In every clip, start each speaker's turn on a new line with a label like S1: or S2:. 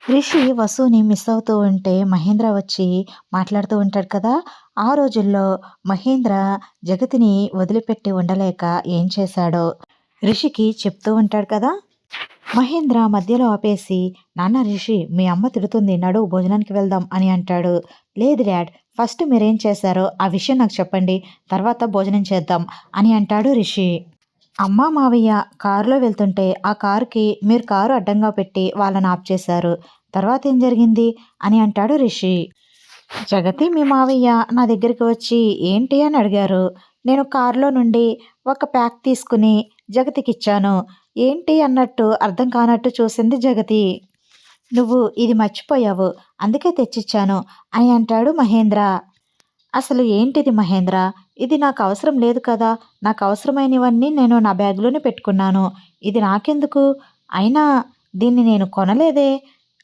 S1: Rishi వసుని miss అవుతూ ఉంటే మహేంద్ర వచ్చి మాట్లాడుతూ ఉంటాడు కదా! ఆ రోజుల్లో మహేంద్ర జగతిని వదిలిపెట్టి ఉండలేక ఏం చేశాడో రిషికి చెప్తూ ఉంటాడు కదా! మహేంద్ర మధ్యలో ఆపేసి, "నాన్న రిషి మీ అమ్మ తిడుతుంది నడు భోజనానికి వెళ్దాం" అని అంటాడు. "లేదు డాడ్ ఫస్ట్ మీరేం చేశారో ఆ విషయం నాకు చెప్పండి. తర్వాత భోజనం చేద్దాం" అని అంటాడు రిషి. అమ్మ, మావయ్య కారులో వెళ్తుంటే ఆ కారుకి మీరు కారు అడ్డంగా పెట్టి వాళ్ళని ఆప్ చేశారు. తర్వాతేం జరిగింది? అని అంటాడు రిషి. జగతి మీ మావయ్య నా దగ్గరికి వచ్చి ఏంటి అని అడిగారు. నేను కారులో నుండి ఒక ప్యాక్ తీసుకుని జగతికిచ్చాను. ఏంటి అన్నట్టు అర్థం కానట్టు చూసింది జగతి. నువ్వు ఇది మర్చిపోయావు. అందుకే తెచ్చిచ్చాను అని అంటాడు మహేంద్ర. అసలు ఏంటిది మహేంద్ర? ఇది నాకు అవసరం లేదు కదా! నాకు అవసరమైనవన్నీ నేను నా బ్యాగ్‌లోనే పెట్టుకున్నాను. ఇది నాకెందుకు? అయినా దీన్ని నేను కొనలేదే!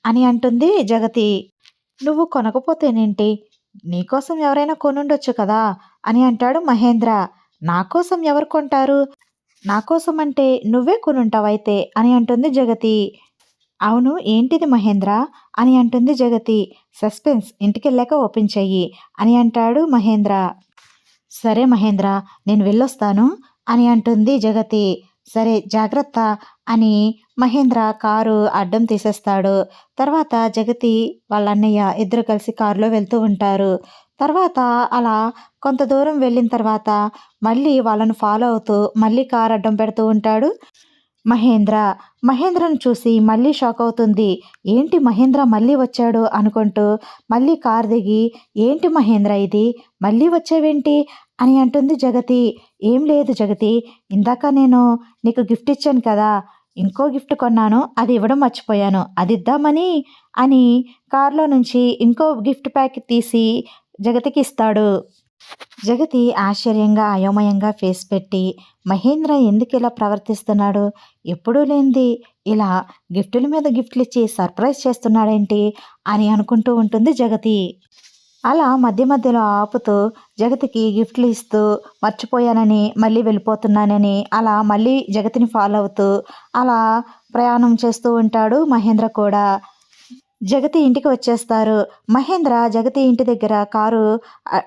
S1: అని అంటుంది జగతి. నువ్వు కొనకపోతేనేంటి? నీకోసం ఎవరైనా కొనుండొచ్చు కదా! అని అంటాడు మహేంద్ర. నాకోసం ఎవరు కొంటారు? నాకోసం అంటే నువ్వే కొనుంటావయితే అని అంటుంది జగతి. అవును ఏంటిది మహేంద్ర? అని అంటుంది జగతి. సస్పెన్స్ ఇంటికెళ్ళాక ఓపెన్ చెయ్యి అని అంటాడు మహేంద్ర. సరే మహేంద్ర నేను వెళ్ళొస్తాను అని అంటుంది జగతి. సరే జాగ్రత్త అని మహేంద్ర కారు అడ్డం తీసేస్తాడు. తర్వాత జగతి వాళ్ళ అన్నయ్య ఇద్దరు కలిసి కారులో వెళ్తూ ఉంటారు. తర్వాత అలా కొంత దూరం వెళ్ళిన తర్వాత మళ్ళీ వాళ్ళను ఫాలో అవుతూ మళ్ళీ కారు అడ్డం పెడుతూ ఉంటాడు మహేంద్ర. మహేంద్రను చూసి మళ్ళీ షాక్ అవుతుంది. ఏంటి మహేంద్ర మళ్ళీ వచ్చాడు అనుకుంటూ మళ్ళీ కారు దిగి, ఏంటి మహేంద్ర ఇది? మళ్ళీ వచ్చావేంటి? అని అంటుంది జగతి. ఏం లేదు జగతి. ఇందాక నేను నీకు గిఫ్ట్ ఇచ్చాను కదా! ఇంకో గిఫ్ట్ కొన్నాను. అది ఇవ్వడం మర్చిపోయాను. అది ఇద్దామని అని కారులో నుంచి ఇంకో గిఫ్ట్ ప్యాకెట్ తీసి జగతికి ఇస్తాడు. జగతి ఆశ్చర్యంగా అయోమయంగా ఫేస్ పెట్టి, మహేంద్ర ఎందుకిలా ప్రవర్తిస్తున్నాడు? ఎప్పుడూ లేనిది ఇలా గిఫ్టుల మీద గిఫ్టులిచ్చి సర్ప్రైజ్ చేస్తున్నాడేంటి? అని అనుకుంటూ ఉంటుంది జగతి. అలా మధ్య మధ్యలో ఆపుతూ జగతికి గిఫ్ట్లు ఇస్తూ, మర్చిపోయానని, మళ్ళీ వెళ్ళిపోతున్నానని, అలా మళ్ళీ జగతిని ఫాలో అవుతూ, అలా ప్రయాణం చేస్తూ ఉంటాడు మహేంద్ర కూడా. జగతి ఇంటికి వచ్చేస్తారు. మహేంద్ర జగతి ఇంటి దగ్గర కారు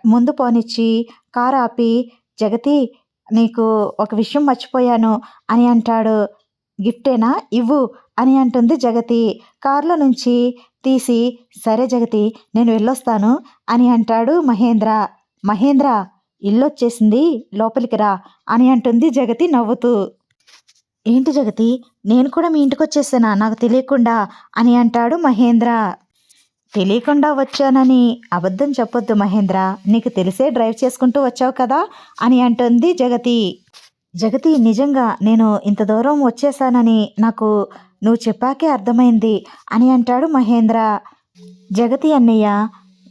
S1: ముందు పోనిచ్చి కారు ఆపి, "జగతి నీకు ఒక విషయం మర్చిపోయాను" అని అంటాడు. "గిఫ్టేనా? ఇవ్వు" అని అంటుంది జగతి. కారులో నుంచి తీసి, "సరే జగతి నేను వెళ్ళొస్తాను" అని అంటాడు మహేంద్ర. "మహేంద్ర ఇల్లొచ్చేసింది లోపలికి రా" అని అంటుంది జగతి నవ్వుతూ. "ఏంటి జగతి నేను కూడా మీ ఇంటికొచ్చేసానా నాకు తెలియకుండా" అని అంటాడు మహేంద్ర. "తెలియకుండా వచ్చానని అబద్ధం చెప్పొద్దు మహేంద్ర. నీకు తెలిసే డ్రైవ్ చేసుకుంటూ వచ్చావు కదా" అని అంటుంది జగతి. "జగతి నిజంగా నేను ఇంత దూరం వచ్చేసానని నాకు నువ్వు చెప్పాకే అర్థమైంది" అని అంటాడు మహేంద్ర. జగతి అన్నయ్య,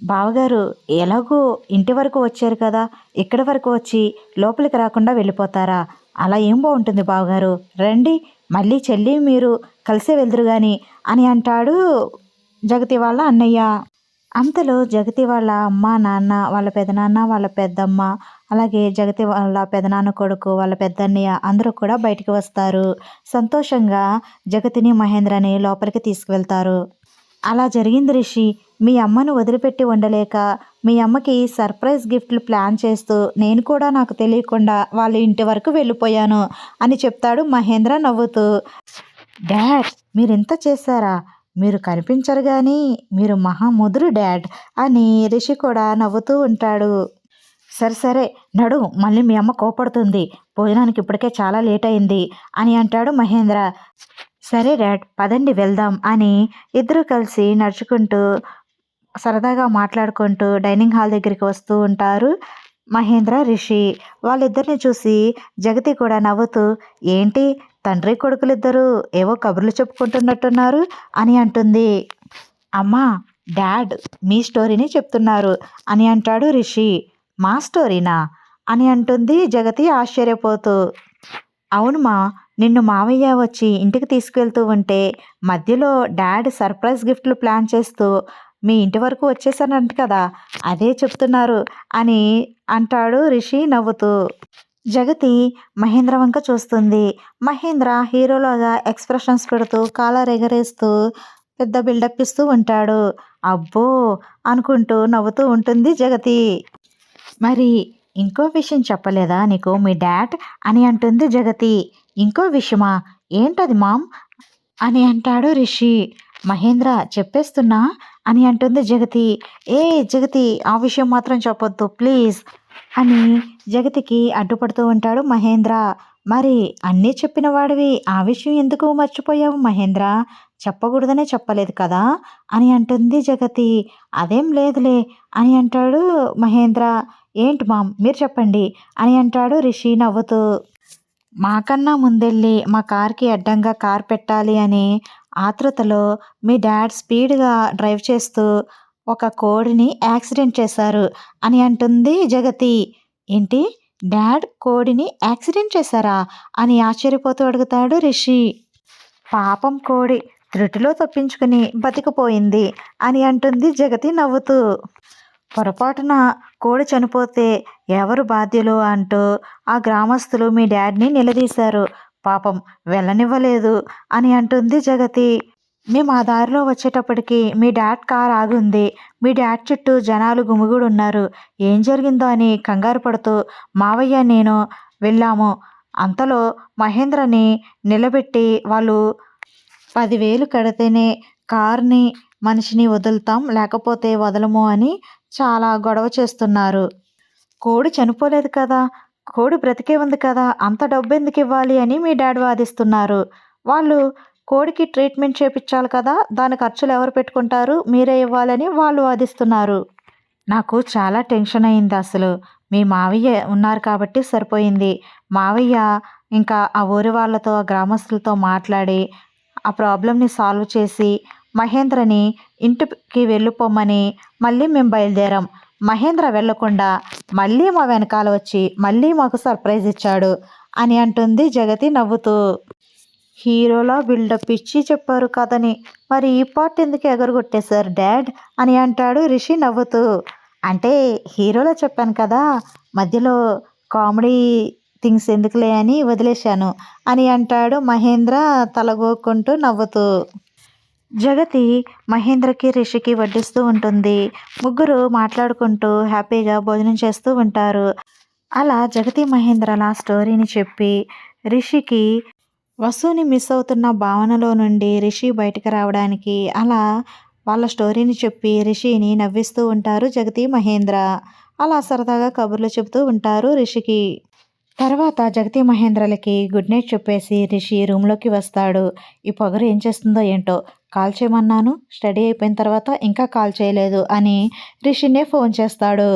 S1: "బావగారు ఎలాగో ఇంటి వరకు వచ్చారు కదా! ఇక్కడి వరకు వచ్చి లోపలికి రాకుండా వెళ్ళిపోతారా? అలా ఏం బావుంటుంది బావగారు. రండి మళ్ళీ చెల్లి మీరు కలిసే వెళ్దురు గాని" అని అంటాడు జగతి వాళ్ళ అన్నయ్య. అంతలో జగతి వాళ్ళ అమ్మ, నాన్న, వాళ్ళ పెదనాన్న, వాళ్ళ పెద్దమ్మ, అలాగే జగతి వాళ్ళ పెదనాన్న కొడుకు, వాళ్ళ పెద్దన్నయ్య అందరూ కూడా బయటికి వస్తారు. సంతోషంగా జగతిని, మహేంద్రని లోపలికి తీసుకువెళ్తారు. "అలా జరిగింది రిషి. మీ అమ్మను వదిలిపెట్టి ఉండలేక, మీ అమ్మకి సర్ప్రైజ్ గిఫ్ట్లు ప్లాన్ చేస్తూ, నేను కూడా నాకు తెలియకుండా వాళ్ళ ఇంటి వరకు వెళ్ళిపోయాను" అని చెప్తాడు మహేంద్ర నవ్వుతూ. "డాడ్ మీరింత చేశారా? మీరు కనిపించరు గానీ మీరు మహాముదురు డాడ్" అని రిషి కూడా నవ్వుతూ ఉంటాడు. "సరే సరే నడు మళ్ళీ మీ అమ్మ కోపడుతుంది. భోజనానికి ఇప్పటికే చాలా లేట్ అయింది" అని అంటాడు మహేంద్ర. "సరే డాడ్ పదండి వెళ్దాం" అని ఇద్దరూ కలిసి నడుచుకుంటూ సరదాగా మాట్లాడుకుంటూ డైనింగ్ హాల్ దగ్గరికి వస్తూ ఉంటారు మహేంద్ర, రిషి. వాళ్ళిద్దరిని చూసి జగతి కూడా నవ్వుతూ, "ఏంటి తండ్రి కొడుకులిద్దరూ ఏవో కబుర్లు చెప్పుకుంటున్నట్టున్నారు" అని అంటుంది. "అమ్మా డాడ్ మీ స్టోరీని చెప్తున్నారు" అని అంటాడు రిషి. "మా స్టోరీనా?" అని అంటుంది జగతి ఆశ్చర్యపోతూ. "అవునుమా నిన్ను మావయ్య వచ్చి ఇంటికి తీసుకెళ్తూ ఉంటే మధ్యలో డాడ్ సర్ప్రైజ్ గిఫ్ట్లు ప్లాన్ చేస్తూ మీ ఇంటి వరకు వచ్చేసానంట కదా అదే చెప్తున్నారు" అని అంటాడు రిషి నవ్వుతూ. జగతి మహేంద్ర వంక చూస్తుంది. మహేంద్ర హీరోలాగా ఎక్స్ప్రెషన్స్ పెడుతూ కాలర్ ఎగరేస్తూ పెద్ద బిల్డప్ ఇస్తూ ఉంటాడు. అబ్బో! అనుకుంటూ నవ్వుతూ ఉంటుంది జగతి. మరి ఇంకో విషయం చెప్పలేదా నీకు మీ డాడ్ అని అంటుంది జగతి. ఇంకో విషయమా? ఏంటది మామ్ అని అంటాడు రిషి. మహేంద్ర చెప్పేస్తున్నా అని అంటుంది జగతి. ఏ జగతి ఆ విషయం మాత్రం చెప్పొద్దు ప్లీజ్ అని జగతికి అడ్డుపడుతూ ఉంటాడు మహేంద్ర. మరి అన్నీ చెప్పిన వాడివి ఆ విషయం ఎందుకు మర్చిపోయావు మహేంద్ర? చెప్పకూడదనే చెప్పలేదు కదా అని అంటుంది జగతి. అదేం లేదులే అని అంటాడు మహేంద్ర. ఏంటి మామ్ మీరు చెప్పండి అని అంటాడు రిషి నవ్వుతూ. మాకన్నా ముందెళ్ళి మా కార్కి అడ్డంగా కార్ పెట్టాలి అని ఆతృతలో మీ డాడ్ స్పీడ్గా డ్రైవ్ చేస్తూ ఒక కోడిని యాక్సిడెంట్ చేశారు అని అంటుంది జగతి. ఏంటి? డాడ్ కోడిని యాక్సిడెంట్ చేశారా అని ఆశ్చర్యపోతూ అడుగుతాడు రిషి. పాపం కోడి త్రుటిలో తప్పించుకుని బతికిపోయింది అని అంటుంది జగతి నవ్వుతూ. పొరపాటున కోడి చనిపోతే ఎవరు బాధ్యులు అంటూ ఆ గ్రామస్తులు మీ డాడ్ని నిలదీశారు. పాపం వెళ్ళనివ్వలేదు అని అంటుంది జగతి. మేము ఆ దారిలో వచ్చేటప్పటికి మీ డాడ్ కార్ ఆగుంది. మీ డాడ్ చుట్టూ జనాలు గుమిగూడున్నారు. ఏం జరిగిందో అని కంగారు పడుతూ మావయ్య నేను వెళ్ళాము. అంతలో మహేంద్రని నిలబెట్టి వాళ్ళు 10,000 కడితేనే కార్ని మనిషిని వదులుతాం లేకపోతే వదలము అని చాలా గొడవ చేస్తున్నారు. కోడి చనిపోలేదు కదా, కోడి బ్రతికే ఉంది కదా, అంత డబ్బు ఎందుకు ఇవ్వాలి అని మీ డాడ్ వాదిస్తున్నారు. వాళ్ళు కోడికి ట్రీట్మెంట్ చేపించాలి కదా, దాని ఖర్చులు ఎవరు పెట్టుకుంటారు, మీరే ఇవ్వాలని వాళ్ళు వాదిస్తున్నారు. నాకు చాలా టెన్షన్ అయింది అసలు. మీ మావయ్య ఉన్నారు కాబట్టి సరిపోయింది. మావయ్య ఇంకా ఆ ఊరి వాళ్ళతో ఆ గ్రామస్తులతో మాట్లాడి ఆ ప్రాబ్లమ్ని సాల్వ్ చేసి మహేంద్రని ఇంటికి వెళ్ళిపోమ్మని మళ్ళీ మేము బయలుదేరాం. మహేంద్ర వెళ్ళకుండా మళ్ళీ మా వెనకాల వచ్చి మళ్ళీ మాకు సర్ప్రైజ్ ఇచ్చాడు అని అంటుంది జగతి నవ్వుతూ. హీరోలా బిల్డప్ ఇచ్చి చెప్పారు కథని, మరి ఈ పార్ట్ ఎందుకు ఎగరగొట్టేశారు డాడ్ అని అంటాడు రిషి నవ్వుతూ. అంటే హీరోలో చెప్పాను కదా, మధ్యలో కామెడీ థింగ్స్ ఎందుకులే అని వదిలేశాను అని అంటాడు మహేంద్ర తలగోక్కుంటూ నవ్వుతూ. జగతి మహేంద్రకి రిషికి వడ్డిస్తూ ఉంటుంది. ముగ్గురు మాట్లాడుకుంటూ హ్యాపీగా భోజనం చేస్తూ ఉంటారు. అలా జగతి మహేంద్రల స్టోరీని చెప్పి రిషికి వసుని మిస్ అవుతున్న భావనలో నుండి రిషి బయటకు రావడానికి అలా వాళ్ళ స్టోరీని చెప్పి రిషిని నవ్విస్తూ ఉంటారు జగతి మహేంద్ర. అలా సరదాగా కబుర్లు చెబుతూ ఉంటారు రిషికి. తర్వాత జగతి మహేంద్రలకి గుడ్ నైట్ చెప్పేసి రిషి రూమ్లోకి వస్తాడు. ఈ పొగరు ఏం చేస్తుందో ఏంటో, కాల్ చేయమన్నాను స్టడీ అయిపోయిన తర్వాత ఇంకా కాల్ చేయలేదు అని రిషినే ఫోన్ చేస్తాడు.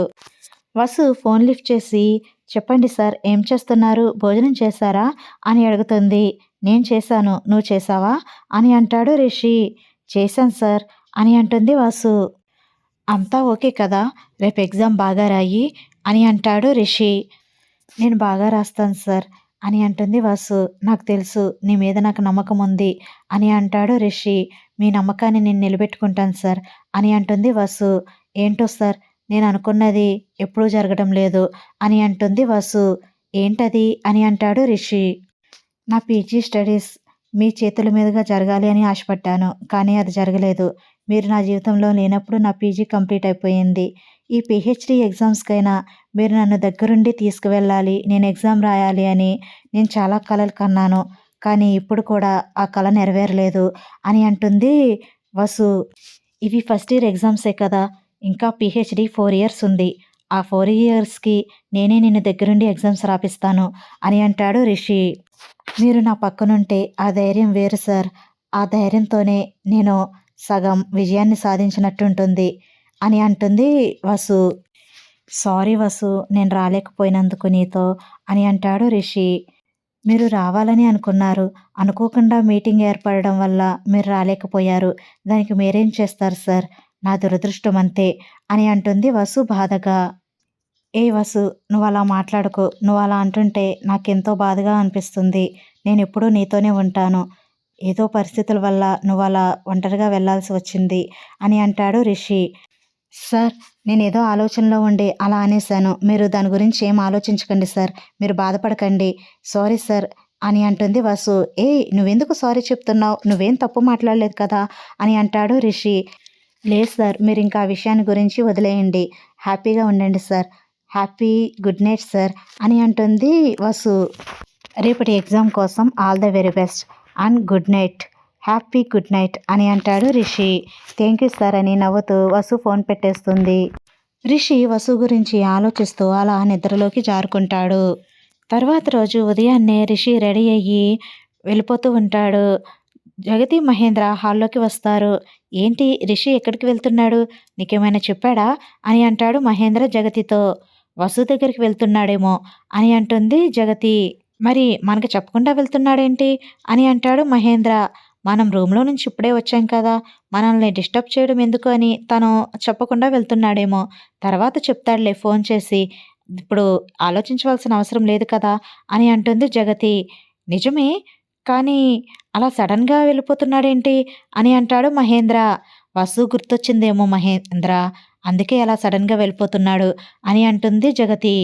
S1: వసు ఫోన్ లిఫ్ట్ చేసి చెప్పండి సార్ ఏం చేస్తున్నారు, భోజనం చేశారా అని అడుగుతుంది. నేను చేశాను, నువ్వు చేసావా అని అంటాడు రిషి. చేశాను సార్ అని అంటుంది వసు. అంతా ఓకే కదా, రేపు ఎగ్జామ్ బాగా రాయి అని అంటాడు రిషి. నేను బాగా రాస్తాను సార్ అని అంటుంది వసు. నాకు తెలుసు నీ మీద నాకు నమ్మకం ఉంది అని అంటాడు రిషి. మీ నమ్మకాన్ని నేను నిలబెట్టుకుంటాను సార్ అని అంటుంది వసు. ఏంటో సార్ నేను అనుకున్నది ఎప్పుడూ జరగడం లేదు అని అంటుంది వసు. ఏంటది అని అంటాడు రిషి. నా పీజీ స్టడీస్ మీ చేతుల మీదుగా జరగాలి అని ఆశపడ్డాను, కానీ అది జరగలేదు. మీరు నా జీవితంలో లేనప్పుడు నా పీజీ కంప్లీట్ అయిపోయింది. ఈ పిహెచ్డి ఎగ్జామ్స్కైనా మీరు నన్ను దగ్గరుండి తీసుకువెళ్ళాలి, నేను ఎగ్జామ్ రాయాలి అని నేను చాలా కలలు కన్నాను, కానీ ఇప్పుడు కూడా ఆ కల నెరవేరలేదు అని అంటుంది వసు. ఇవి ఫస్ట్ ఇయర్ ఎగ్జామ్సే కదా, ఇంకా పిహెచ్డి 4 ఇయర్స్ ఉంది. ఆ 4 ఇయర్స్కి నేనే నిన్ను దగ్గరుండి ఎగ్జామ్స్ రాపిస్తాను అని అంటాడు రిషి. మీరు నా పక్కనుంటే ఆ ధైర్యం వేరు సార్. ఆ ధైర్యంతోనే నేను సగం విజయాన్ని సాధించినట్టుంటుంది అని అంటుంది వసు. సారీ వసు నేను రాలేకపోయినందుకు నీతో అని అంటాడు రిషి. మీరు రావాలని అనుకున్నారు, అనుకోకుండా మీటింగ్ ఏర్పడడం వల్ల మీరు రాలేకపోయారు. దానికి మీరేం చేస్తారు సార్, నా దురదృష్టం అంతే అని అంటుంది వసు బాధగా. ఏ వసు నువ్వు అలా మాట్లాడుకో, నువ్వు అలా అంటుంటే నాకెంతో బాధగా అనిపిస్తుంది. నేను ఎప్పుడూ నీతోనే ఉంటాను. ఏదో పరిస్థితుల వల్ల నువ్వు అలా ఒంటరిగా వెళ్ళాల్సి వచ్చింది అని అంటాడు రిషి. సార్ నేనేదో ఆలోచనలో ఉండి అలా అనేశాను, మీరు దాని గురించి ఏం ఆలోచించకండి సార్, మీరు బాధపడకండి. సారీ సార్ అని అంటుంది వసు. ఏయ్! నువ్వెందుకు సారీ చెప్తున్నావు? నువ్వేం తప్పు మాట్లాడలేదు కదా! అని అంటాడు రిషి. లేదు సార్. మీరింకా ఆ విషయాన్ని గురించి వదిలేయండి. హ్యాపీగా ఉండండి sir. Happy good night sir అని అంటుంది వసు. రేపటి ఎగ్జామ్ కోసం all the very best and good night. Happy good night అని అంటాడు రిషి. థ్యాంక్ యూ సార్ అని నవ్వుతూ వసు ఫోన్ పెట్టేస్తుంది. రిషి వసు గురించి ఆలోచిస్తూ అలా నిద్రలోకి జారుకుంటాడు. తర్వాత రోజు ఉదయాన్నే రిషి రెడీ అయ్యి వెళ్ళిపోతూ ఉంటాడు. జగతి, మహేంద్ర హాల్లోకి వస్తారు. ఏంటి రిషి ఎక్కడికి వెళ్తున్నాడు? నీకేమైనా చెప్పాడా? అని అంటాడు మహేంద్ర జగతితో. వసు దగ్గరికి వెళ్తున్నాడేమో అని అంటుంది జగతి. మరి మనకు చెప్పకుండా వెళ్తున్నాడేంటి? అని అంటాడు మహేంద్ర. మనం రూమ్లో నుంచి ఇప్పుడే వచ్చాం కదా, మనల్ని డిస్టర్బ్ చేయడం ఎందుకు అని తను చెప్పకుండా వెళ్తున్నాడేమో. తర్వాత చెప్తాడులే ఫోన్ చేసి. ఇప్పుడు ఆలోచించవలసిన అవసరం లేదు కదా అని అంటుంది జగతి. నిజమే, కానీ అలా సడన్‌గా వెళ్ళిపోతున్నాడేంటి? అని అంటాడు మహేంద్ర. వసు గుర్తొచ్చిందేమో మహేంద్ర. అందుకే అలా సడన్‌గా వెళ్ళిపోతున్నాడు అని అంటుంది జగతి.